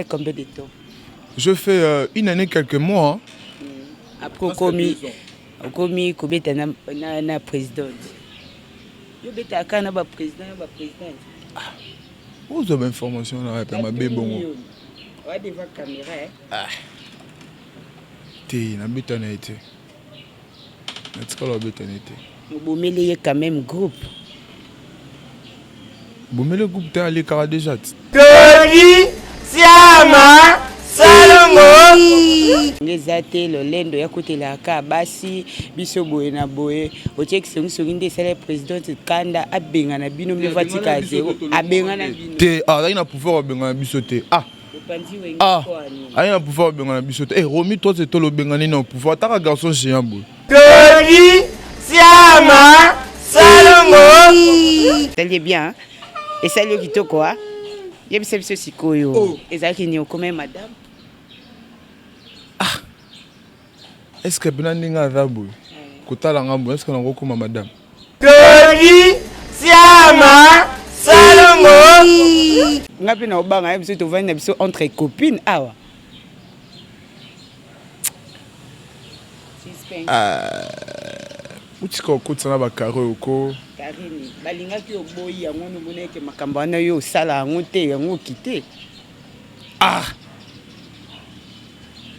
Combien de temps? Je fais une année, quelques mois. Hein. Après, au commis, combien de présidente? Je vais être président, président. Vous avez information là, et ma bébé bon. On va devant la caméra. T'es na bétonité. Est-ce que la bétonité? Vous mettez quand même groupe. Vous mettez le groupe t'es allé car déjà. Dodi Tiama Salongo. Les athées, le lendo, ya côté la kabasi, biso boye na boye. O tchek songi nde sala président kanda abenga na bino me vatika zéro. Abenga na bino. T'es là il a pouvoir benga na bisoté. Il a pouvoir benga na bisoté. Eh Romy toi c'est toi le benga ni non pouvoir. T'as un garçon géant boy. Dodi Tiama Salongo. T'allez bien. Et ça le kito quoi? Yeb c'est ce sikoyo. Et ça qui n'y a comme madame. Est-ce que Benandinga a boy? Kota la ngambo, est-ce que l'on recommande madame? Dodi Tiama Salongo. Ngapi na obanga yeb to vendre biso entre copines awa. Utika okotsa na ba carreau ko. Karini, balinga ki oboyi yango no moneke makambo na yo sala yango te yango kité.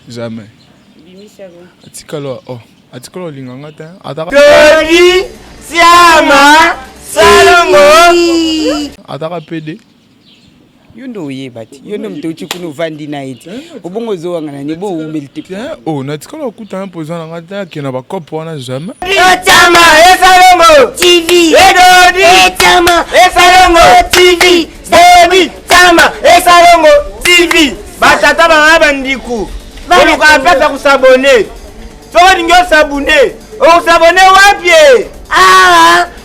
Jamais. Atikalo linganga ta. Dodi Tiama Salongo. Ataka PD. Yo ndo yebati. Yo ndo mtochi kuno vandi na iti. Obongo zo wanga na nibo umilti. Oh, natikalo okuta imposant na ngata ki na ba cop wana jamais. Tiama Salongo TV. Dodi Tiama Salongo TV. Dodi Tiama Salongo TV. Batata banga bandiku. Bano ka pesa kusabone. Soko ningo sabune. O sabone wapi?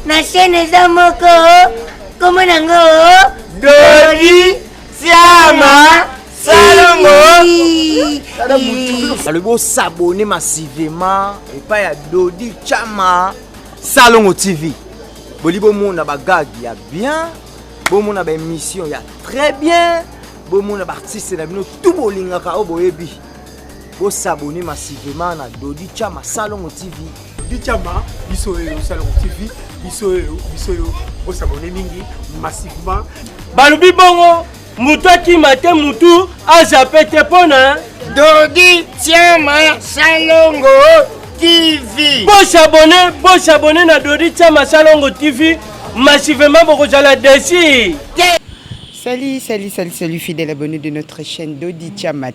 Na chaîne za moko. Comment nango? Dodi Tiama Salongo. Le beau s'abonner massivement et pas ya Dodi Tiama Salongo TV. Bolibo mona ba gag ya bien, bo mona ba émission ya très bien, bo mona ba artiste na bino tout bolinga ka oboyebi. Bo s'abonner massivement na Dodi Tiama Salongo TV. Dodi Tiama biso Salongo TV, biso bo s'abonner mingi massivement. Balubi bongo mutu akimate mutu azapete pona Dodi Tiama Salongo TV. Bo s'abonner na Dodi Tiama Salongo TV massivement pour que la décide. Salut fidèles abonnés de notre chaîne Dodi Tiama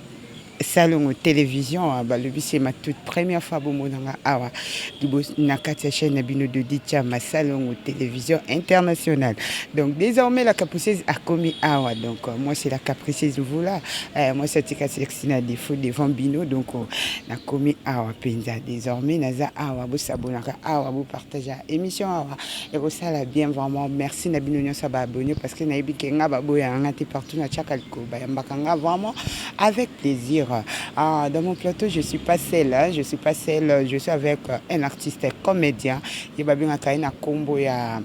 Salongo Télévision. C'est ma toute première fois pour moi awa na katia chaîne bino Dodi Tiama Salongo Télévision internationale. Donc désormais la capriceuse a commis awa. Donc moi c'est la capriceuse vous là. Moi c'est tika sexina défaut devant bino donc na commis awa penza désormais naza awa bo sabonaka awa bo partager émission awa et ko sala bien vraiment merci na bino nyosa ba abonné parce que na yebi kenga ba boya ngati partout na chakaliko ba yambakanga vraiment avec plaisir. Dans mon plateau, je suis pas seule, je suis avec un artiste comédien. Il va bien à combo ya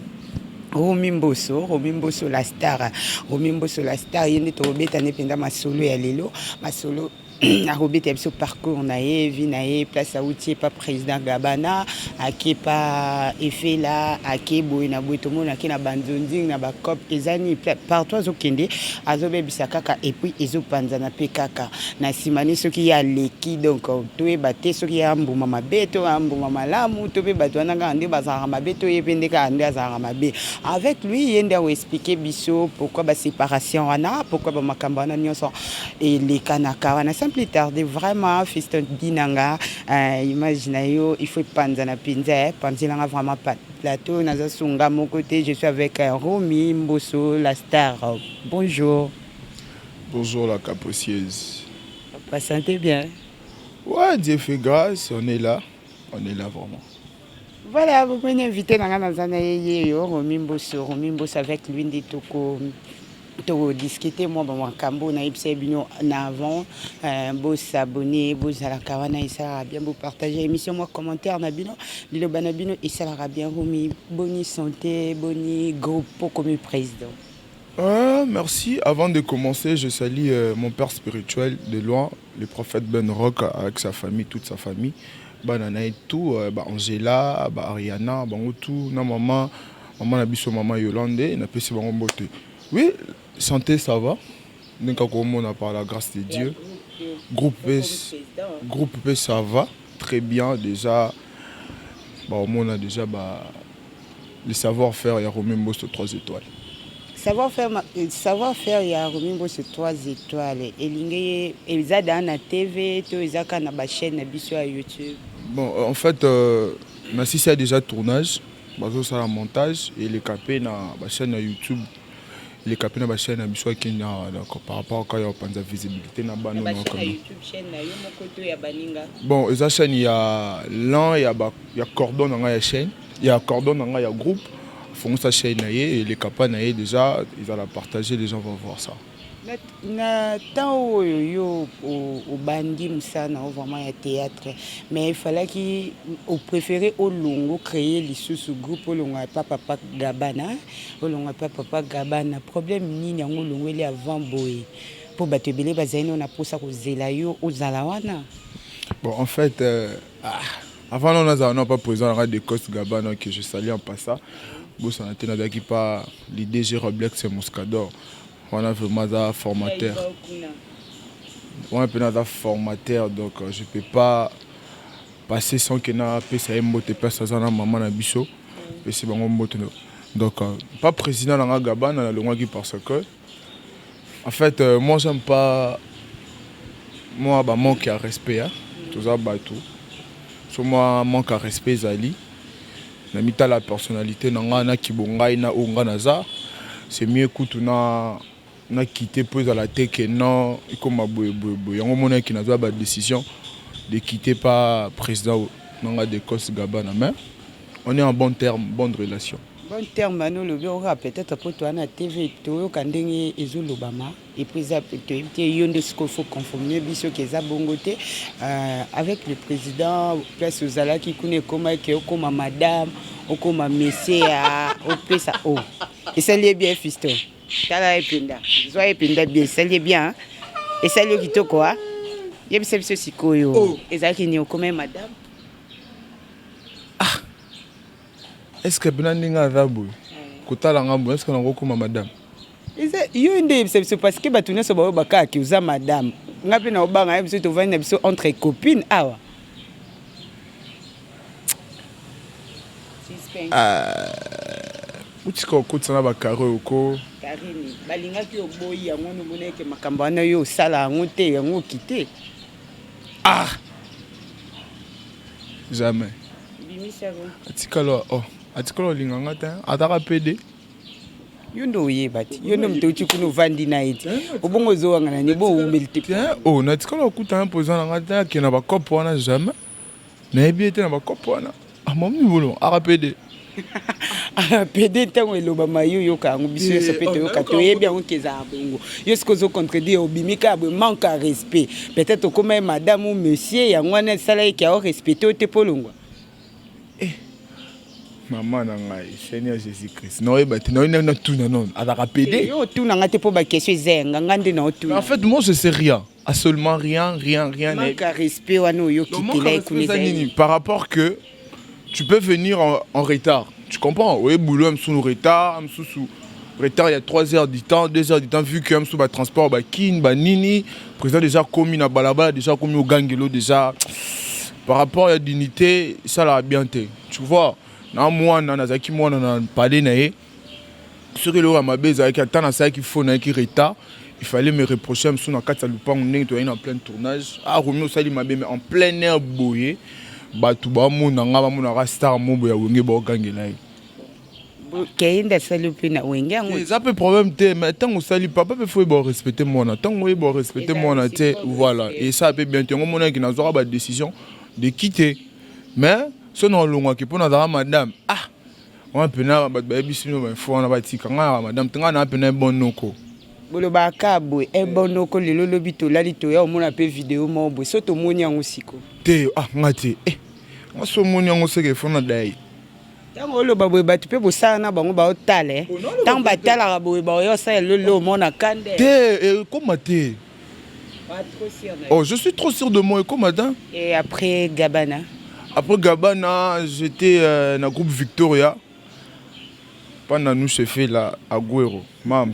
Romy Mbosso la star. Romy Mbosso la star, il est au bête à penda ma solo ya lelo, ma solo a robé ce parcours nae vie nae place à outil pas président Gabana aki pas effet là aki boy na boy tout monde aki na bandonding na ba cop ezani partout azokende azobe bisakaka et puis ezo panza na pekaka na simani soki ya leki donc to e baté soki ya mbuma mabeto mbuma malamu to be bato na ngande bazara mabeto yependeka ande azara mabe avec lui yenda o expliquer biso pourquoi ba séparation wana pourquoi ba makambana nyonso et les kanaka wana plus tarder vraiment fiston dinanga imaginez il faut panza na pinza panzilanga vraiment pas plateau naza sunga mon côté je suis avec Romy Mbosso la star. Bonjour la capricieuse. Vous sentez bien? Ouais, Dieu fait grâce, on est là vraiment. Voilà, vous pouvez inviter dans Romy Mbosso avec lui des toko to discuter moi bon cambo na ipse bino na avant beau s'abonner beau la kawana isa bien beau partager émission moi commentaire na bino lilo bana bino isa la bien Romy boni santé boni groupe comme président. Merci. Avant de commencer, je salue mon père spirituel de loin, le prophète Ben Rock avec sa famille, toute sa famille. Nana et tout, Angela, Ariana, tout, na maman Nabiso, maman Yolande, na pesi bango mbote. Oui, santé ça va. On a par la grâce de Dieu. Groupe P ça va très bien déjà. On a déjà le savoir-faire, il y a Romain Mbosso 3 étoiles. Savoir-faire, il y a Romain Mbosso 3 étoiles. Et il y a dans la TV, il y a dans la chaîne sur YouTube. Bon, en fait, si c'est déjà tournage, c'est un montage et les capés dans la chaîne YouTube. Les capés dans la chaîne par rapport à la visibilité. Bon, les chaînes, il y a l'un, il y a cordon dans la chaîne, il y a cordon dans la groupe. Font sa chaîne et les capans déjà, ils vont la partager, les gens vont voir ça. Na temps yo au bandi musana vraiment ya théâtre mais il fallait qu'il au préféré au longo créer les sous groupe au longo papa Gabana problème ni nyango longo les avant boy pour batebele bazeno na posa ko zela yo aux alawana. Bon en fait avant on n'a pas présent dans des Cost Gabana que je salue en passant. Bon ça n'a qui pas l'idée DG Roblex et Moscador. On a vraiment un formateur. On a un formateur, donc je ne peux pas passer sans qu'il y ait un peu de personnes dans maman na biso. Donc, pas président dans la Gabane, parce que, en fait, moi, j'aime pas. Moi, manque à respect. Tout ça, tout. Sur moi, manque à respect, Zali. Namita la personnalité, na kibongai na onganaza. C'est mieux que tu na quitté pose à la tête que non comme il y a un moment qui n'a pas de décision de quitter pas président dans des Cost Gabana mais on est en bon terme bonne relation Mano le aura peut-être pour toi na TV to kandenge ezulu Obama et puis ça peut-être yonde ce qu'il faut conformer biso que za bongoté avec le président place aux ala qui connaît comment que comme madame ou comme monsieur au pesa oh et ça lié bien fiston tala epinda zoa epinda bien ça lié bien et ça lié kito quoi yeb sebso sikoyo ezaki ni comme madame. Est-ce que Benandinga a vu Kotala Ngambo, est-ce qu'on a beaucoup madame? C'est parce que Batounia Soba Baka qui usa madame. Ngapi na obanga ebiso to vana ebiso entre copines awa. Utika okutana ba karo oko. Karini, balinga ki oboyi yango no moneke makambo na yo sala yango te yango kité. Jamais. Atikalo atikalo linganga ta ataka PD. Yondo yebati yondo mtochi kuno vandi na iti obongo zo wanga na bo umilti oh na tikalo kuta imposant na ta ki na ba kopo na jamais na ebiete na ba kopo na mami bolo aka PD PD tango eloba mayo yo kango biso so pete yo kato yebi yango keza bongo yo siko zo contredire obimika bo manque à respect peut-être comme madame ou monsieur yango na sala ki a respecter te polongwa. Maman nangai Seigneur Jésus-Christ no ebati no ina tout non adaka PD yo tout nanga te po ba question zenga ngande na tout. En fait moi je sais rien absolument rien manque à respect wano yo kitela kuneza par rapport que tu peux venir en retard tu comprends oui boulot am sous retard am sous retard il y a 3 heures du temps 2 heures du temps vu que am sous ba transport ba kin ba nini président déjà commis na balaba déjà commis au gangelo déjà par rapport à la dignité ça l'a bien été tu vois. Na moi nazaki moi na parler na ye sur le mabeza avec attendre ça qu'il faut na qui retard il fallait me reprocher me sous na kata lupango ndenge to en plein tournage Romeo sali mabe mais en plein air boyé batu ba mona nga ba mona star mombo ya wenge ba gangela keinda sali pina wenge ngo ça peut problème te mais tant sali papa peut faut respecter moi na tant faut respecter moi na te voilà et ça peut bien te ngomona qui na zora ba décision de quitter mais so na longa ki pona za madame on pena ba bisino ba fo na ba tika nga madame tanga na pena bonoko bolo ba kabo bonoko lelo lobito lalito ya omona pe vidéo mo bo so to moni yango siko te ngati ngaso moni yango seke fo na dai Tango lo baboye batu pe bosala na bango ba otale. Tango batala baboye ba yo sa le mona kande. Comment t'es? Oh, je suis trop sûr de moi. Et comment t'es? Et après Gabana. Après Gabana, j'étais dans le groupe Victoria. Pendant nous chef là Agüero, Mams.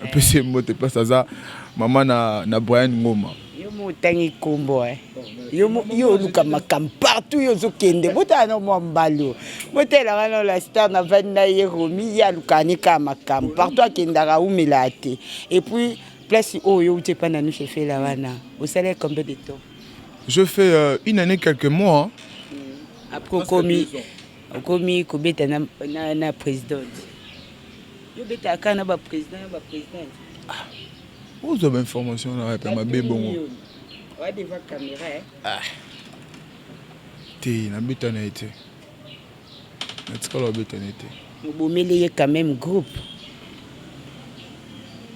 Un peu c'est moi t'es pas ça. Maman na Brian Ngoma. Yo mo tangi kombo yo luka makam partout yo zo kende bota na mo mbalo botela kana la star na vanda ye romi ya luka ni ka makam partout akendaka umilate et puis place yo tu pas na nous chef là wana au salaire combien de temps? Je fais une année quelques mois. Après komi kobeta na président yo beta kana ba président Vous avez information là pour ma bébé bon. Ouais devant caméra. T'es na bétonité. Est-ce que la bétonité? Vous mêlez quand même groupe.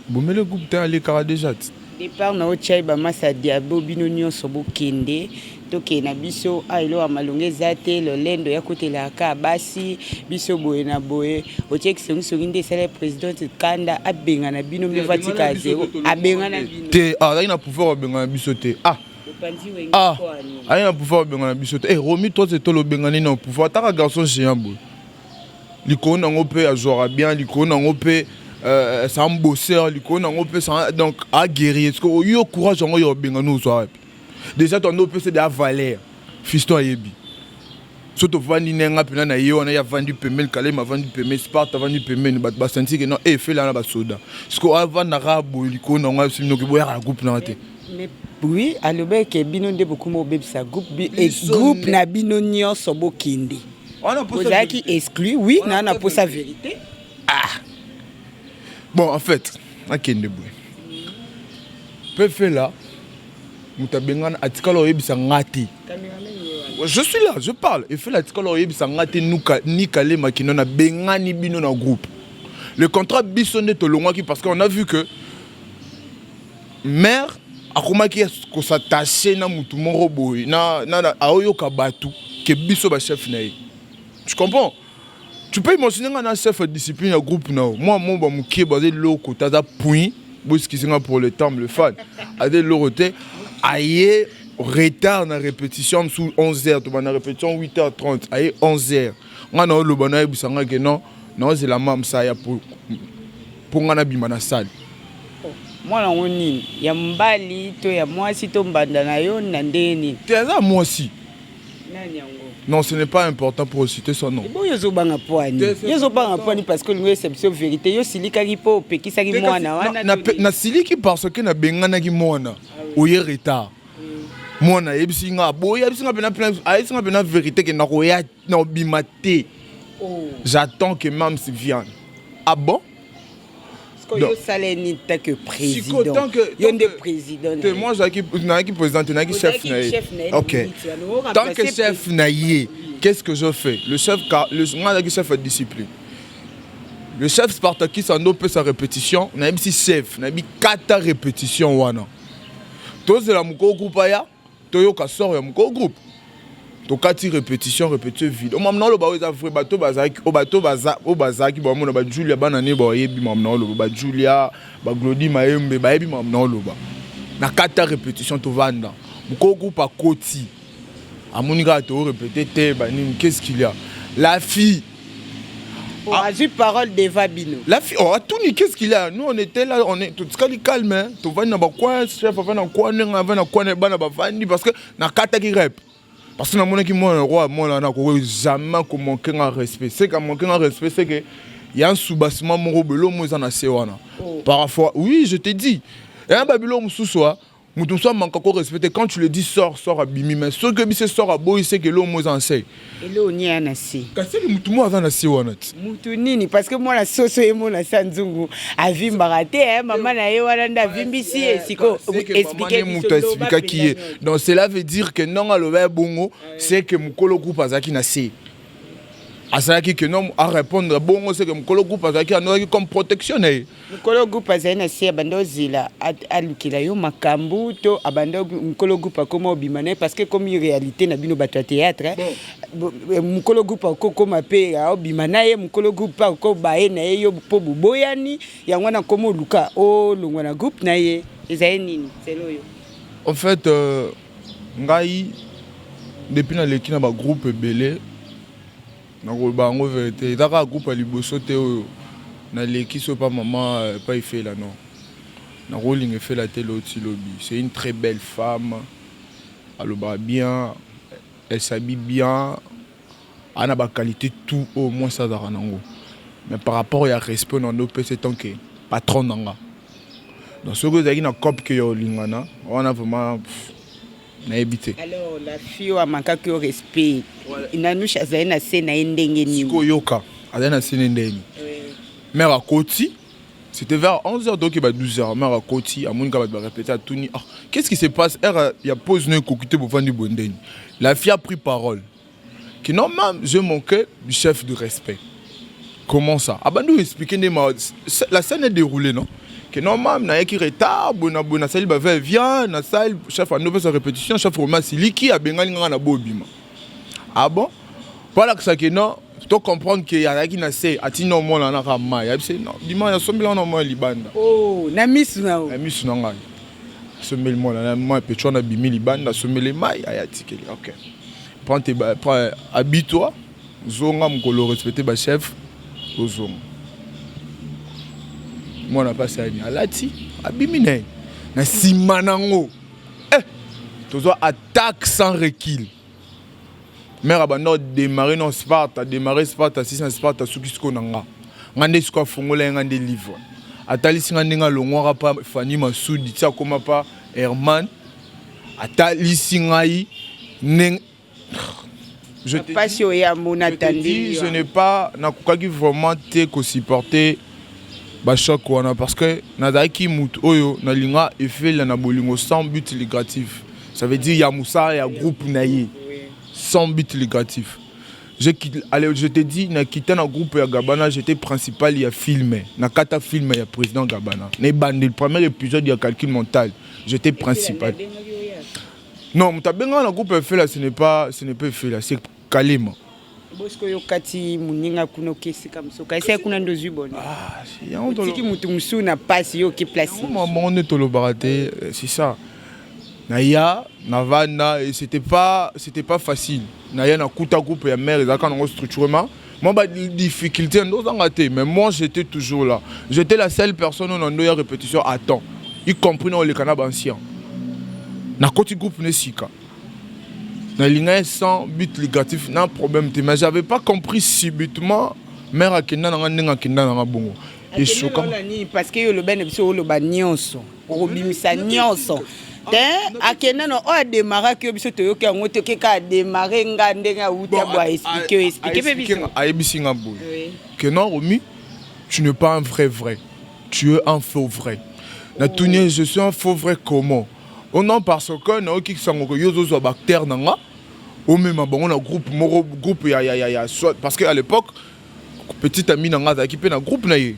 Vous mêlez le groupe t'es allé car déjà. Départ na ochai ba masa diabo bino nyonso bokende toke na biso ailo amalonge zate le lendo ya kotela ka basi biso boye na boye otie kisongi nde sala président kanda abenga na bino mvatika zero abenga na bino te là il a pouvoir benga na biso te il a pouvoir benga na biso te Romi toi c'est toi le benga ni na pouvoir ta garçon géant boy likona ngope azora bien likona ngope c'est un bosseur likona ngope donc a guérir est-ce que yo courage ngo yo benga no so déjà ton OP c'est de la valeur fiston yebi surtout vandi nenga pena na yo na ya vandi pemel kale ma vandi pemel sport vandi pemel ba senti que non fait là na ba soda parce que avant na rabo likona ngo simino ke boya na groupe na te mais oui alobe ke bino nde beaucoup mo bebisa groupe et groupe na bino nyonso bokindi vous avez qui exclu oui na pour sa vérité bon en fait akende boy peut faire là mutabengana atikala oyebisa ngati je suis là je parle et fait l'atikala oyebisa ngati nuka ni kale makino na bengani bino na groupe le contrat bisonné to longwaki parce qu'on a vu que mère akomaki ko s'attacher na mutu moko boy na aoyoka batu ke biso ba chef na ye tu comprends. Tu peux imaginer un chef de discipline, un groupe. Moi, ba mukie basé loko, t'as un point, pour le temps, le fan. A des lorotés, aïe, retard dans la répétition sous 11h, tu vas dans la répétition 8h30, aïe, 11h. On a le bonheur, non, c'est la même ça, pour nga na bima na salle. Moi, on y a mbali, to ya moi si to mbanda na yo na ndeni. T'es ça, moi aussi. Non, ce n'est pas important pour citer son nom. Bon, yo banga poani. Yo banga poani parce que nous c'est vérité. Yo silika ripo pekisa ki mwana wana. Na siliki parce que na bengana ki mwana. Oye retard. Mwana yebisi nga boya yebisi nga bena vérité que na roya na obimate. J'attends que Mams vienne. Ah bon? Yo salé ni tant que président. Yo nde président. Moi j'ai président, j'ai chef na. OK. Tant que chef na yé, qu'est-ce que je fais? Le chef moi j'ai chef de discipline. Le chef Spartakis en opé sa répétition, on a eu 6 chefs, on a eu 4 répétitions wana. Tous de la moko groupe aya, toyo ka sort ya moko groupe. To 4 répétitions vide. O mamna lo ba weza vrai bato bazaki, o bato bazaki ba mona ba Julia banane ba yebi mamna lo ba Julia, ba Glody Maembe ba yebi mamna lo ba. Na 4 répétitions to vanda. Moko groupe a koti. Amonika to répéter te ba ni qu'est-ce qu'il y a? La fille on a eu parole d'Eva Bino. La fille, oh, tout ni qu'est-ce qu'il y a? Nous on était là, on est tout calme, hein. Tu vas dans quoi, chef, va dans quoi, parce que na 4 qui rep. Parce que dans mon roi, moi n'a jamais manqué un respect. C'est qu'à manquer un respect, c'est que il y a un sous-bassement mon robelo moi en aséwana. Parfois, oui, je t'ai dit. Et un babylone sous soi, nous sommes manqué encore respecté. Quand tu le dis sort à bimi, mais ce que c'est sort à boy, c'est que l'homme moi en sait. Et là on y a nasi. Qu'est-ce que mutu moi en aséwana? Mutu nini parce que moi la soso et moi la sanzungu a vimbaraté hein maman na yewana nda vimbisi et siko expliquer mutu expliquer qui est. Donc cela veut dire que non à le bongo, c'est que mukolo groupe azaki nasi. asalaki que non à répondre bon c'est que mokolo groupe azalaki anoki comme protection mokolo groupe azali na se abanda ozela alukela yo makambo to abanda mokolo groupe akoma obima na parce que comme réalité na bino bato ya théâtre mokolo groupe akokoma mpe aobima na ye mokolo groupe akoba ye na ye yo mpo boboyani yango wana koma oluka olongwa na groupe na ye ezali nini selo yo en fait ngai depuis naleki na bagroupe ebele nakoloba yango vérité ezaka groupe ya liboso te oyo naleki so pa mama pa efela non nakolinga efela te loti lobi c'est une très belle femme alobaka bien elle s'habille bien ana baqualité tout au moins ça azaka nango mais par rapport ya respect nando mpe c'est tant que patron nanga donc soki ozalaki na cope ke ya olingana wana vraiment nayebi te. Alors la fille amakaki au respect inanusha azali na se na ye ndenge nini sikoyoka azali na se ndenge nini mère akoti c'était vers 11h donc il va 12h mère akoti amonika bato barépéter atuni qu'est-ce qui se passe il y a pause no ekokute bovandi bondeni la fille a pris parole que non mam j'ai manqué du chef de respect comment ça abandou expliquer la scène est déroulée non que non mam na yeki retard bona sali ba vient na salle chef a nouvelle répétition chef Romain Siliki a bengali nga na bobima bon voilà que ça que non tu comprendre que ya yaki na se atino mona na kama ya bise non dima ya sombela na mo libanda na misu na ngai sombela mona na mo pe chona bimi libanda sombele mai ayatike OK prends habille-toi zonga mkolo respecter ba chef ozonga moi na passé ani alati abimine na simanango tozo attaque sans recul mère abanda démarrer non Sparte démarrer Sparte 600 Sparte sukisko nanga ngande siko fongola ngande livre atalisi ngande nga longwa pa Fanny Masudi tia koma pa Herman atalisi ngai je n'ai pas nakokaki vraiment te ko supporter ba choc wana parce que nazaki mutu oyo nalinga efela na bolingo sans but lucratif ça veut dire ya Moussa ya groupe naye sans but lucratif je te dis na quitté na groupe ya Gabana j'étais principal ya filmer na kata film ya président Gabana na bande le premier épisode ya calcul mental j'étais principal non mutabenga na groupe efela ce n'est pas efela c'est Kalema Bosco yokati muninga kuno kesi kamsoka ese kuna ndozu bona tiki mutu musu na passe yo ki place maman ne to lo baraté c'est ça naya navana et c'était pas facile naya na kuta groupe ya mère ezaka na structurement moi ba difficulté ndo zangaté mais moi j'étais toujours là j'étais la seule personne on ndo ya répétition à temps y compris dans les canabes anciens na koti groupe ne sika na ligne sans but négatif n'a problème mais j'avais pas compris subitement mère akenda na ndenga kenda na bongo et choquant parce que le ben biso le banyonso obimisa nyonso te akenda no o démarrer que biso to yoka ngoto ke ka démarrer nga ndenga uta boa expliquer pe biso ayebisi nga boy que non Romi tu n'es pas un vrai tu es un faux vrai na tunie je suis un faux vrai comment on en parce que na oki sango yozo zo bactère nanga au même bon on a groupe ya parce que à l'époque petit ami nanga za ki pe na groupe na ye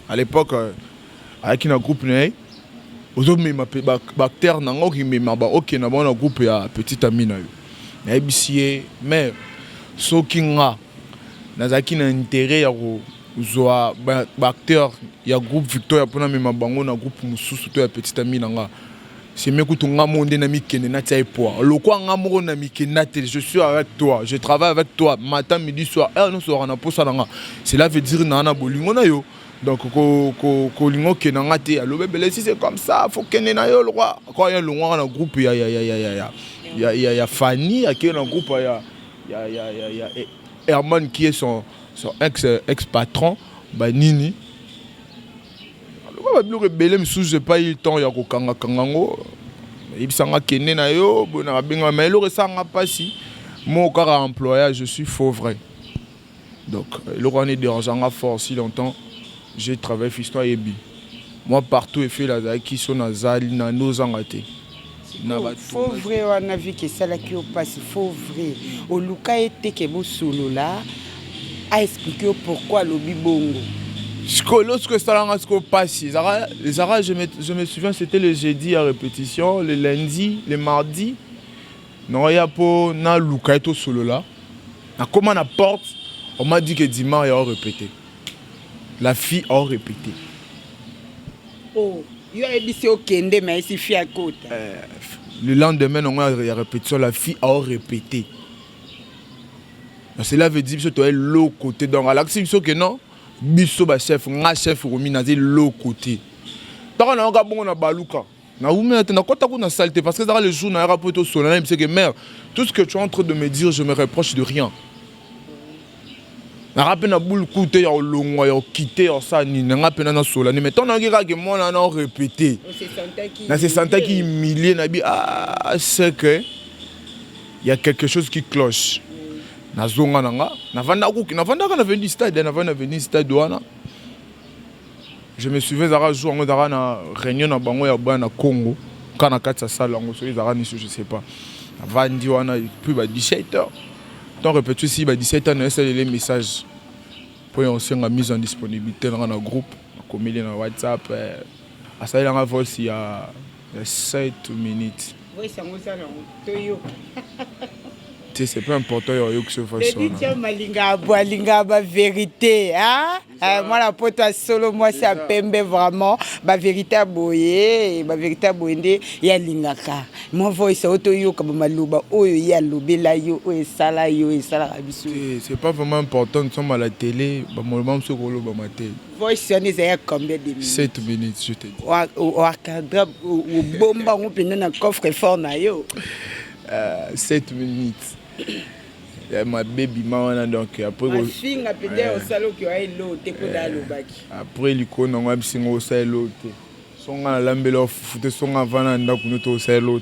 à l'époque avec na groupe na ye ozo même bactère nanga ki même ba OK na bon groupe ya petit ami na yo na bisie mais so kinga na za ki na intérêt ya zo bactère ya groupe Victoria pona même bango na groupe mususu to ya petit ami nanga c'est mieux que ton amour de namikene na tia poa le quoi amour na mikena je suis avec toi je travaille avec toi matin midi soir nous sera na posa nanga cela veut dire na na bolingo na yo donc ko lingo ke na ngate alo bebele si c'est comme ça faut kene na yo le roi quand il y a le roi dans groupe ya Fanny qui est dans groupe ya Herman qui est son ex patron ba nini je pas eu le temps ya kokanga kangango ibisanga kene na yo bona benga mais le resanga pas si mon kara employé je suis faux vrai donc le roi est dérangeant fort si longtemps j'ai travaillé fiston yebi moi partout et fait la qui sont nazali na nos angate faux vrai on a vu que ça là qui au passe faux vrai au luka était que bo solo là a expliqué pourquoi lobi bongo. Lorsque ça passe, les arabes, je me souviens, c'était le jeudi à répétition, le lundi, le mardi. Non, il y a pour na lukaito solo là. Na comment la porte, on m'a dit que dimanche il a répété. La fille a répété. Oh, il y a dit au kende mais ici fille à côté. Le lendemain, on a répétition, la fille a répété. Cela veut dire que tu es l'autre côté. Donc, à l'action, que non, biso ba chef, nga chef romi na l'autre côté. Tant qu'on a bon na baluka. Na oumé na kota ko na saleté parce que dans le jour na rapport au solennel, c'est que mère, tout ce que tu es en train de me dire, je me reproche de rien. Na rappel na boule côté ya longwa ya quitter ça ni na rappel na solennel mais tant na ngira que moi na répété. Na se sentait qui humilié na bi c'est que il y a quelque chose qui cloche. Na zonga nanga na vanda na venu stade wana. Je me souviens zara jour ngo zara na réunion na bango ya bana Congo kana katsa sala ngo so zara ni je sais pas. Vandi wana plus ba 17h. Tant répéter si ba 17h na essayer les messages pour on s'en mise en disponibilité dans un groupe comme il est dans WhatsApp à ça il a voice il y a 7 minutes. Oui, ça nous a toyo. C'est pas important que ce fasse ça. Malinga ba vérité hein. Moi la pote solo moi c'est pembe vraiment ba vérité boye ba vérité boende ya lingaka. Moi voice auto yo ka maluba oyo ya lobela yo oyo sala biso. C'est pas vraiment important nous sommes à la télé ba moment so ko loba maté. Voice on est combien de minutes? 7 minutes je te dis. Au cadre au bomba on peut na coffre fort na yo. 7 minutes. Ma baby maman donc après ma fille a pédé au salon qui a l'eau te ko da lobaki après l'icône on a bisingo au salon songa lambelo foute songa vana ndako noto au salon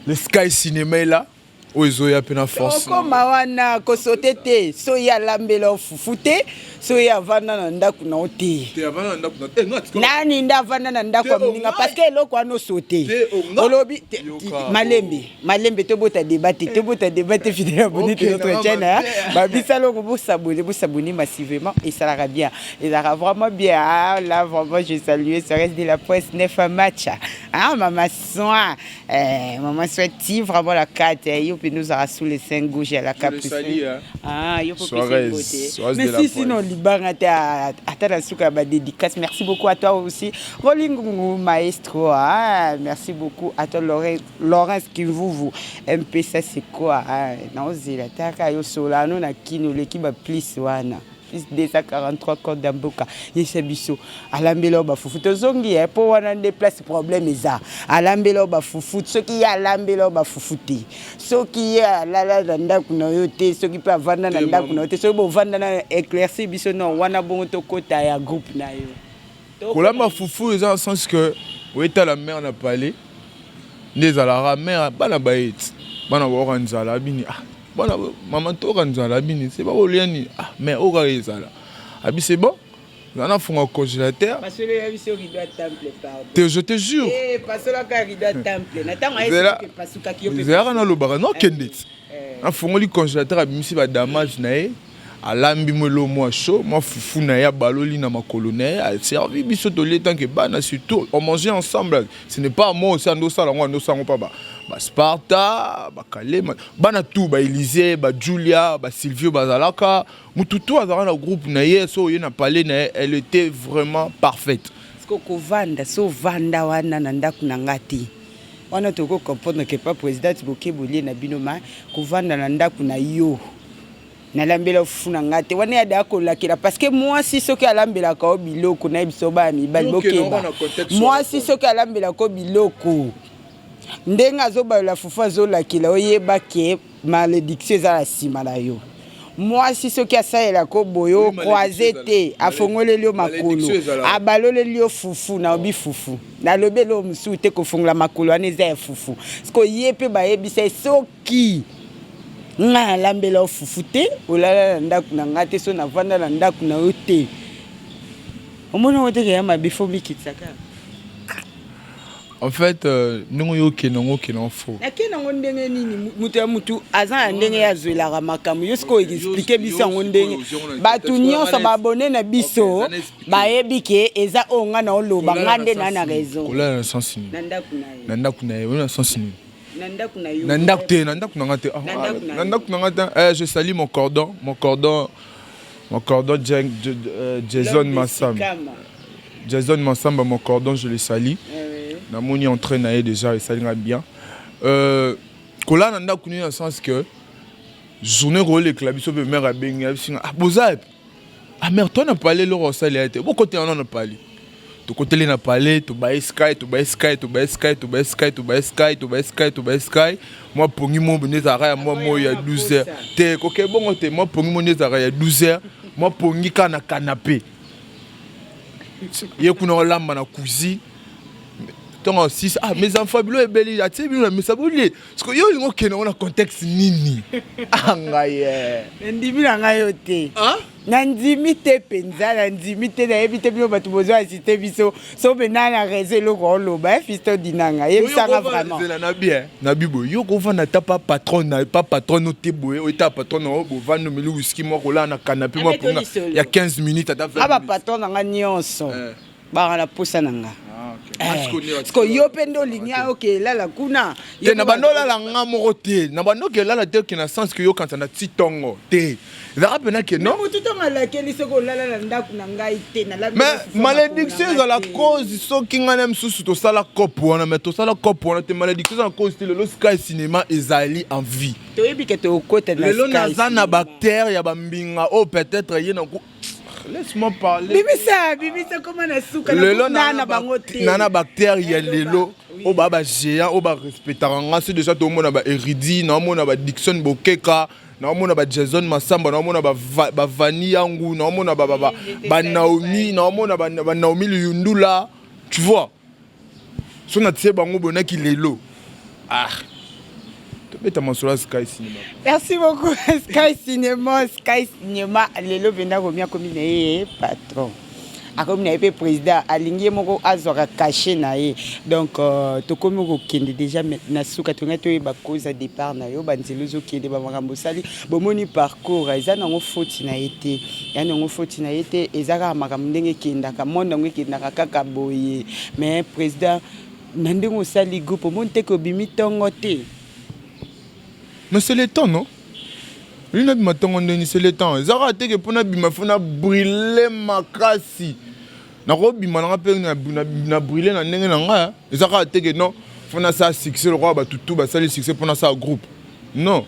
le Sky Cinéma là ozo ya pena force ko mawana ko sotete so ya lambelo fufute so ya vana na ndako na ote te vana na ndako na nani nda vana na ndako mninga parce que eloko ano sote olobi malembe to bota débat fidèle abonné de notre chaîne babisa loko vous s'abonner massivement et ça ira bien et ça ira vraiment bien là vraiment je salue ce reste de la presse 9 match maman soin souhaite vraiment la carte nous aura sous les 5 gauches à la capucine. Il faut que mais si sinon libanga ta suka ba dédicace. Merci beaucoup à toi aussi Rolling maestro merci beaucoup à toi Laurence qui vous MP ça c'est quoi non zela taka yo solano na kino l'équipe plus wana 243 codes d'amboka yesabiso alambelo ba fufu tozongi po wana déplace problème eza alambelo ba fufu soki ya alambelo ba fufuti soki ya lala ndako na yote soki pa vanda na ndako na yote soki bo vanda na éclairci biso non wana bongo to kota ya groupe na yo kolamba fufu eza en sens que weta la mère na parlé les alara mère bana baït bana oranzala bini Bon, maman, tu as la bini, c'est pas au liani. Mais au Gaïzala. Abi, c'est bon. On a fait un congélateur. Parce que le monsieur rideau temple, pardon. Je te jure. Parce que le rideau temple. Nathan, parce que c'est là le bar. Non, Kendit. On fait un congélateur, abi, c'est pas damage nae. Alambi molo moi chaud, moi foufou na ya baloli na ma colonne, a servi biso to le temps que bana surtout on mangeait ensemble. Ce n'est pas moi aussi ando sala ngo ando sango pa ba Sparta, ba Kalema, bana tout ba Élysée, ba Julia, ba Silvio Bazalaka, mututu azara na groupe na yeso ye na parler na elle était vraiment parfaite. Parce que vanda so vanda wana na ndaku na ngati. Wana toko comprendre que pas président Boké Bolé na binoma ko vanda na ndaku na yo. Na lambela funa ngate wana ya dako lakela parce que moi si soki alambela ko biloko na biso ba mi balbokeba moi si soki alambela ko biloko ndenga zoba la fufa zo lakela oyeba ke malédiction za la sima na yo moi si soki asaela ko boyo croiser te afongole lio makolo abalole lio fufu na obi fufu na lobelo msu te ko fongola makolo aneza fufu sko yepe ba yebisa soki nga lambela fufute olala ndaku na ngate so na vanda na ndaku na ote omona wote ke ya mabifo mikitsaka En fait, nous yo kenongo kenonfo. Nakenango ndenge nini mutu aza ndenge ya zwela makamu yosko expliquer biso ngo ndenge batu nyonso babone na biso bayebi ke eza onga na oloba ngande na raison. Kola na sens ni. Nanda kunaye, na sens ni. Je salue mon cordon Jason Massamba. Jason Massamba, mon cordon, je le salue. Namoni entraîne déjà, il salue bien. Kola nanda kuni dans le sens que journée rôle les clubs sur le maire à Bengi ah bozap ah mère toi n'a pas allé le rosal a été bon côté on n'a pas allé to côté les n'a pas allé to buy sky moi pour mon bonnet à moi il y a 12h t'es OK bon t'es moi pour mon bonnet à il y a 12h moi pour ni kana canapé il kuna lamba na cuisine. Donc, si, mes enfants, ils sont belles, mais ça veut dire parce que yo on a contexte nini. Ndimi na ngayo te. Na ndimi te penza na ndimi te na ebite bino batu bozo assiter biso. So benana réseau lo rolo ba fisto dinanga. Yebisanga vraiment. Na bien. Na bibo yo ko va na ta pas patron na pas patron no te boye, o ta patron no bo va no meli whisky mo ko la na canapé mo pour il y a 15 minutes ta fait. Aba patron nga nyonso. Ba na posa nanga. Parce que yo pendo linia OK là la kuna te na banola la ngamoro te na banoke là la te qui na sens que yo quand na titongo te za pena que non tout temps la keli soko là la ndaku na ngai te na la mais malédiction za la cause so kinga nem susu to sala kopo na mais to sala kopo na te malédiction za la cause te le Sky Cinéma ezali en vie to yebi ke to côté na le na na bactère ya bambinga o peut-être yena laisse-moi parler. Bibisa comment na souka na bango te. Nana bactère ya lelo o baba géant o ba respectaranga c'est déjà tout le monde ba érudit na mona ba Dixon Bokeka na mona ba Jason Massamba na mona ba Vani Yangu na mona ba Naomi na mona ba Naomi Luyundula tu vois. So na tie bango bonaki lelo. Ah. Merci beaucoup Sky Cinéma lelo benda komia komine patron akomi na pe président alingi moko azora caché na ye donc to komi ko kende déjà na suka to ngato ba cause à départ na yo banzelo zo kende ba makambo sali bomoni parcours eza nango faute na été ya nango faute na été ezaka makambo ndenge kenda ka monde ngo kenda kaka boye mais président nandengo sali groupe monte ko bimi tongo te. Mais c'est le temps, non? C'est le temps. Zara te que pour na bima fona brûler ma kasi. Na ko bima na pe na brûler na ndenge na nga. Zara te que non, fona ça succès le roi ba tout ba ça le succès pour na ça groupe. Non.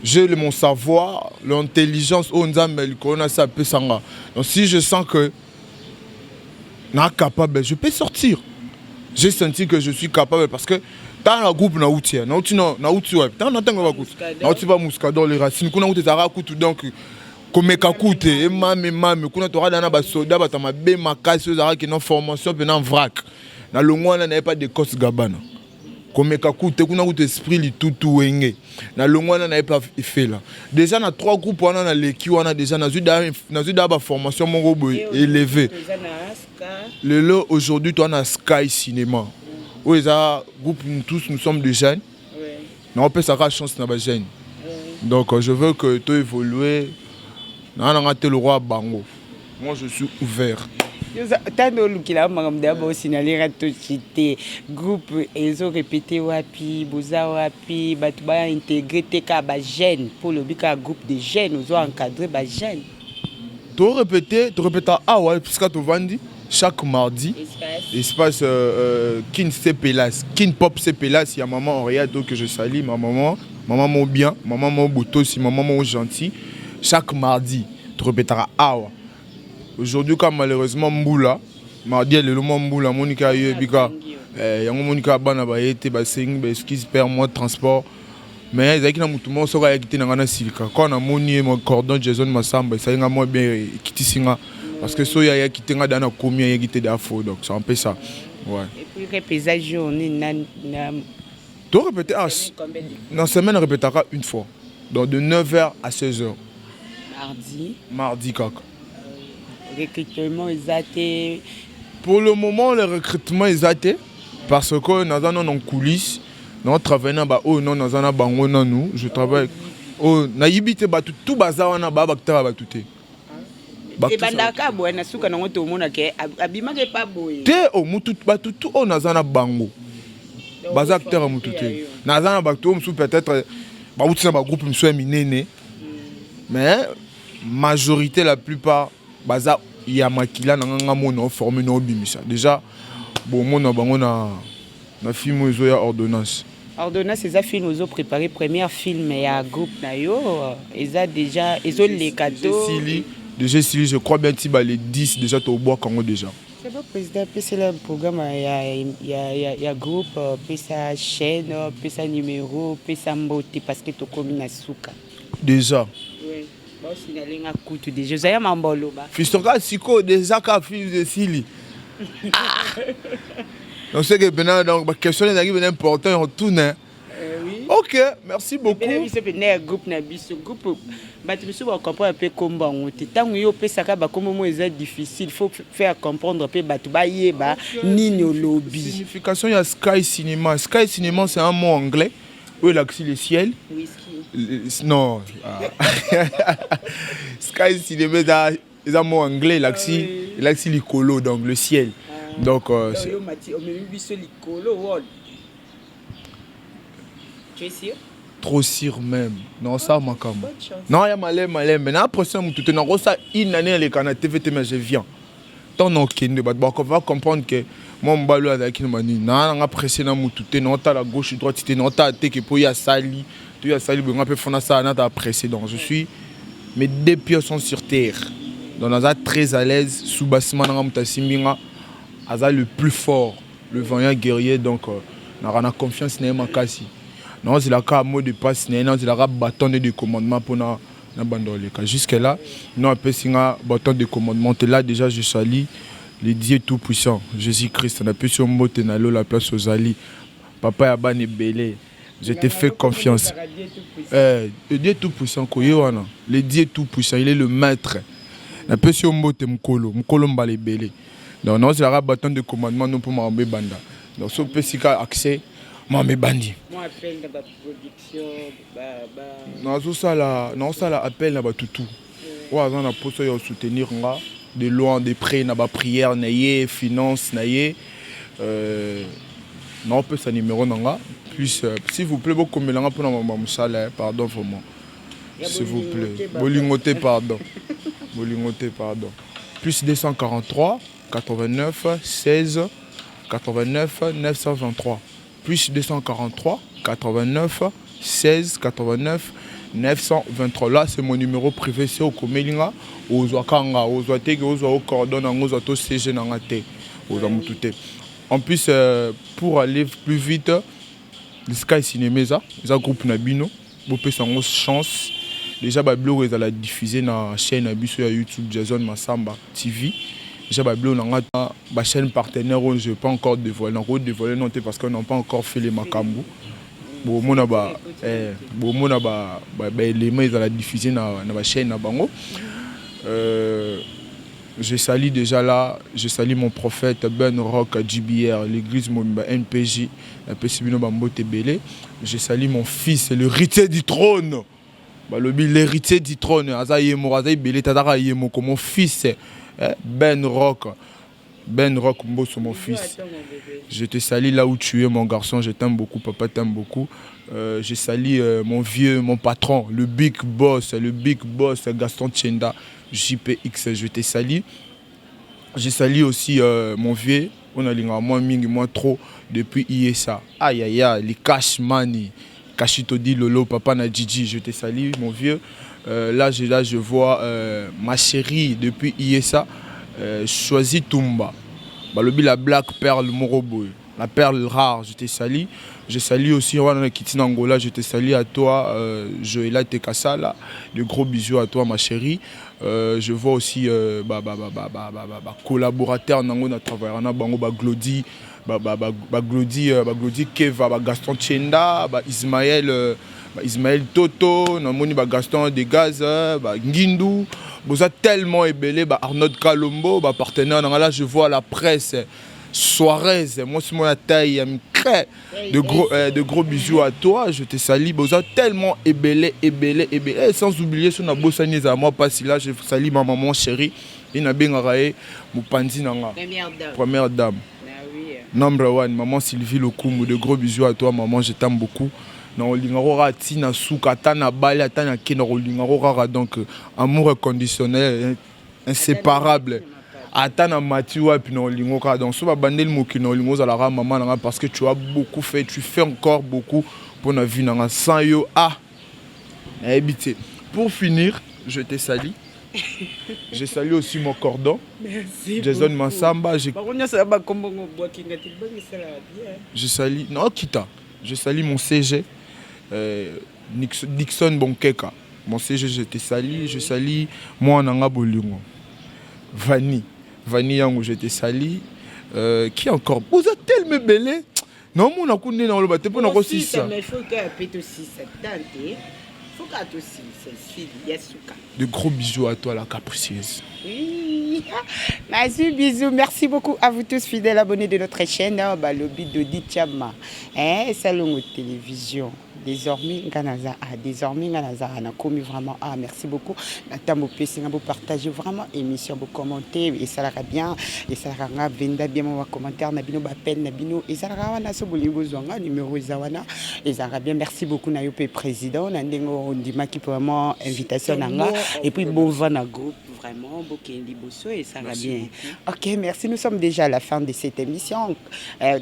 J'ai mon savoir, l'intelligence on nzambe likona ça peut sanga. Donc si je sens que na capable, je peux sortir. J'ai senti que je suis capable parce que dans le groupe na outia na outi no na outi wa dans na tango ba kutu na outi ba muskador les racines kuna outi zara kutu donc komeka kute e mame kuna to rada na ba soda ba tama be makasi zara ki non formation pe na vrac na longwana na pas de cos gabana komeka kute kuna outi esprit li tutu wenge na longwana na pas fait là déjà na 3 groupes on a leki on a déjà na zuda ba formation mon robo élevé le lot aujourd'hui toi na Sky Cinéma. Oui, groupe, nous tous, nous sommes des jeunes. Oui. On peut savoir chance dans les jeunes. Oui. Donc, je veux que tu évolues. On a raté le roi Bango. Moi, je suis ouvert. Tant de groupe, ils ont répété wapi, boza wapi, batuba intégré TK jeunes pour le groupe de jeunes, nous ont encadré jeunes. Tu répétais ah ouais, puisque tu vendis. Chaque mardi, espace Kin Cepelas, Kin Pop Cepelas, il y a maman Henriette que je salue, ma maman mon bien, maman mon bouton, si maman mon gentil. Chaque mardi, tu répéteras awa. Aujourd'hui, comme malheureusement Mboula, mardi elle est le Mboula, Monica Yebika, Monica Bana Bayete, Basing, excuse père moi transport. Mais il y a qui tout le monde sera quitté dans la silka. Quand on a monié mon cordon Jason Massamba, ça y a moi bien quitté singa. Parce que so ya qui tenga dans combien ya qui da faux donc c'est un peu ça. Ouais. Et puis répéter journée na tu répéter dans semaine on répétera une fois. Donc de 9h à 16h. Mardi kaka. Recrutement exacté. Pour le moment le recrutement exacté Parce que nous avons en coulisses, nous travaillons dans nous avons nous, je travaille. Oh, na yibite batu tout bazar na ba bakta ba tuté. Et bandaka boena suka na ngoto mona ke abima ke pas boye. Te o mutu batu tout on nazana bango. Bazar acteur mutu te. Nazana bakto msu peut-être ba utina ba groupe msu minene. Mais majorité la plupart bazar ya makila na nganga mona formé no bimisa. Déjà bon mona bango na film ezo ya ordonnance. Ordonnance, c'est un film qu'ils ont préparé, premier film et un groupe nayo, ils ont déjà les cadeaux. Déjà Sili, je crois bien que les 10 déjà au bois Congo déjà. C'est bon président, puis c'est le programme, il y a groupe, puis ça chaîne, puis ça numéro, puis ça mbote parce que tu commis na souka. Déjà. Oui. Bon, si na linga kutu déjà, j'ai un mambolo ba. Fistonga siko déjà ka fils de Sili. Donc c'est que maintenant donc la question est arrivée important on tourne. Oui. OK, merci beaucoup. C'est un groupe na biso groupe batu biso ba comprendre un peu comment on te tango yo pesa ka ba comment mo est difficile, faut faire comprendre peu batu ba yeba nini lobby. Signification il y a Sky Cinema. Sky Cinema c'est un mot anglais où il accès le ciel. Whisky. Non. Sky Cinema c'est un mot anglais l'accès l'icolo donc le ciel. Donc tu es sûr? Trop sûr même. Non ça makamba. Non ya malem mais na prochaine tout na ça une année les canaux TVT mais je viens. Tant non kende ba on va comprendre que mon balo avec une mani na apprécier na mututé non ta la gauche droite tu non ta te que pour ya sali tu ya sali on peut faire ça na ta apprécier donc je suis mes deux pieds sont sur terre. Donc on est très à l'aise sous bassement na mutasimbinga Aza le plus fort, le vaillant guerrier, donc on a confiance dans Makasi. Non, c'est la cas mot de passe, non, c'est la bâton de commandement pour na bandole. Jusque là, nous avons un bâton de commandement. Là déjà, je salue les dieux tout puissants, Jésus-Christ. On a pu sur mot tenalo la place aux alliés. Papa Yaban est belé. Je te fais confiance. Le Dieu tout puissant, le Dieu tout puissant, il est le maître. On a pu sur mot temkolo, mkolo mbale belé. Donc non, c'est la bâton de commandement nous pour m'embé banda. Donc ce petit accès, m'embé bandi. Moi appelle la production, non ça la appel na batutu. Ouais, on a posé à soutenir nga de loin de près na ba prière naie finance naie. Non on peut sa numéro nanga. Puis s'il vous plaît beaucoup melanga pour na maman musala pardon vraiment. S'il vous plaît. Bolingoté pardon. Bolingoté pardon. Plus 243 89 16 89 923 plus 243 89 16 89 923. Là c'est mon numéro privé, c'est au Komelinga aux Wakanga aux Watege aux Cordon aux Auto CG Nangate aux Amutute. En plus pour aller plus vite le Sky Cinéma ça groupe Nabino vous pouvez sans chance déjà Bablo ils allent diffuser na chaîne Abiso YouTube Jason Massamba TV. J'ai ma chaîne partenaire, je ne peux pas encore dévoiler. Non, parce qu'on n'a pas encore fait les Makambu. Les mains, ils ont diffusé dans ma chaîne. Je salue déjà là, je salue mon prophète Ben Rock JBR, l'église Momba NPJ, je salue mon fils, l'héritier du trône. L'héritier du trône, mon fils. Ben Rock, Mbosso, mon fils. Je te salue là où tu es, mon garçon. Je t'aime beaucoup, papa t'aime beaucoup. Je salue mon vieux, mon patron, le big boss Gaston Tchenda, JPX. Je te salue. Je salue aussi mon vieux, on a moins trop depuis ISA. Aïe aïe aïe, les cash money, Kashitodi Lolo, papa Nadjiji. Je te salue, mon vieux. Là, je vois ma chérie depuis ISA, Choisi Tumba. La Black Perle Morobo, la perle rare, je te salue. Je salue aussi Rwanda Kitine Angola, je te salue à toi, Joëla Tekasala. De gros bisous à toi, ma chérie. Je vois aussi collaborateur Nango na travaillera Bango Glody, Glody Keva, Gaston Tchenda, Ismaël Toto, Namoni Gaston Degaz, Ngindou, vous êtes tellement ébélé, Arnaud Kalombo, partenaire. Là, je vois la presse, Suarez, moi c'est moi taille, de gros bisous à toi, je te salue. Vous êtes tellement ébellé. Sans oublier sur la bosse à moi, pas si là, je salue ma maman chérie. Il n'a bien raé, mon panzi nanga. Première dame. Number one, maman Sylvie Lokoumou, de gros bisous à toi, maman, je t'aime beaucoup. Non, lingaro tina souka tana bali tana kina lingaro donc amour inconditionnel, inséparable. Atana Mathieu et puis non lingora donc so ba bandel mokino lingoza la maman nanga parce que tu as beaucoup fait, tu fais encore beaucoup pour la vie nanga sans yo habité. Pour finir, je te salue. Je salue aussi mon cordon. Merci. Jason Massamba. Je salue. Non, Kita. Je salue mon CG. Dixon Bonkeka. Mon CG, je te salue. Je salue moi Nanga Bolingo. Vanny Yango, je te salue. Qui encore? Vous êtes tellement belle. Non, mon akundé dans le bateau. Pour nous aussi ça. Mais il faut qu'elle pète aussi cette tante. Il faut qu'elle aussi celle-ci. Yasuka. De gros bisous à toi, la capricieuse. Oui. Merci, bisous. Merci beaucoup à vous tous fidèles abonnés de notre chaîne. Le bid de Dichama. Salon télévision. Désormais, Ganaza a commis vraiment. Merci beaucoup. Natamo Pessinga, vous partagez vraiment l'émission, vous commentez, et ça va bien. Et ça va venda bien mon commentaire. Nabino Bapen, Nabino, et ça va na Soboligo Zonga, numéro Zawana. Et ça va bien. Merci beaucoup, Nayopé président. Nandengo Ndima qui vraiment invitation Nanga. Et puis, bon vana groupe, vraiment, Bokendi Bosso, et ça va bien. Ok, merci. Nous sommes déjà à la fin de cette émission.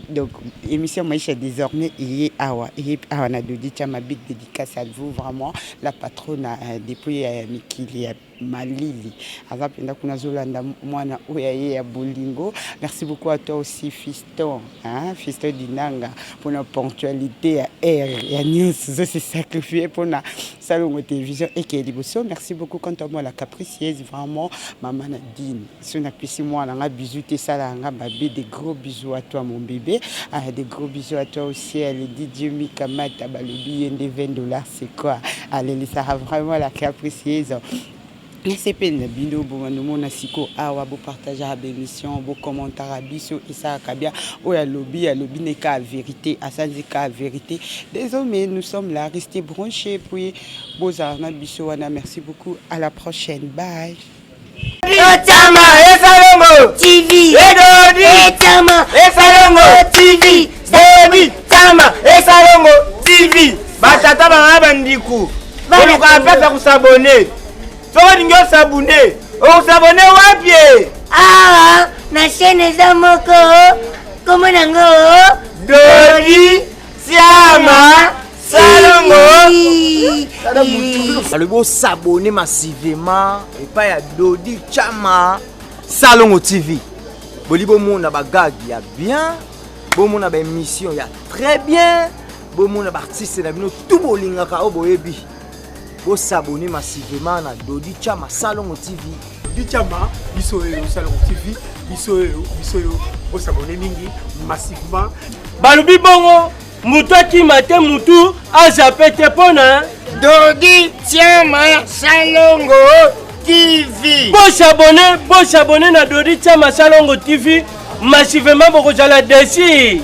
Donc, émission Maïcha désormais, il est Awa. Il est Awa Nadodi. Ma big dédicace à vous, vraiment la patronne depuis Mikili Malili. Merci beaucoup à toi aussi, Fiston, Fiston Dinanga, pour la ponctualité à R. Et News s'est sacrifié pour la salon de télévision et qui est libre. Merci beaucoup quant à moi, la capricieuse, vraiment, maman Nadine. Si on a pu si moi, on a bisous, des gros bisous à toi, mon bébé. Des gros bisous à toi aussi, le DJ Mikamata, le billet de $20, c'est quoi? Allez, ça a vraiment la capricieuse. C'est peine bino bongo na siko awa bo partager à l'émission bo commentaire à biso et ça kabia o ya lobby ne ka vérité asanzi ka vérité. Désormais nous sommes là, restez branchés puis bozarna biso wana. Merci beaucoup, à la prochaine, bye. Chama Esalongo TV Chama Esalongo TV Chama Esalongo TV batata bana bandiku boluka apesa kusabone soko ningo sabune o sabone wapi na chaîne za moko comment nango Dodi Chama Salongo. Le beau s'abonner massivement et pas ya Dodi Chama Salongo TV. Bolibo mona bagag ya bien, bo mona ba émission ya très bien, bo mona ba artiste na bino tout bolinga ka oboyebi. Bo s'abonner massivement na Dodi Chama Salongo TV. Dodi Chama biso Salongo TV, biso bo s'abonner mingi massivement. Balubi bongo mutu akimate mutu azapete pona Dodi Chama Salongo TV. Bo s'abonner na Dodi Chama Salongo TV massivement, beaucoup de la déci.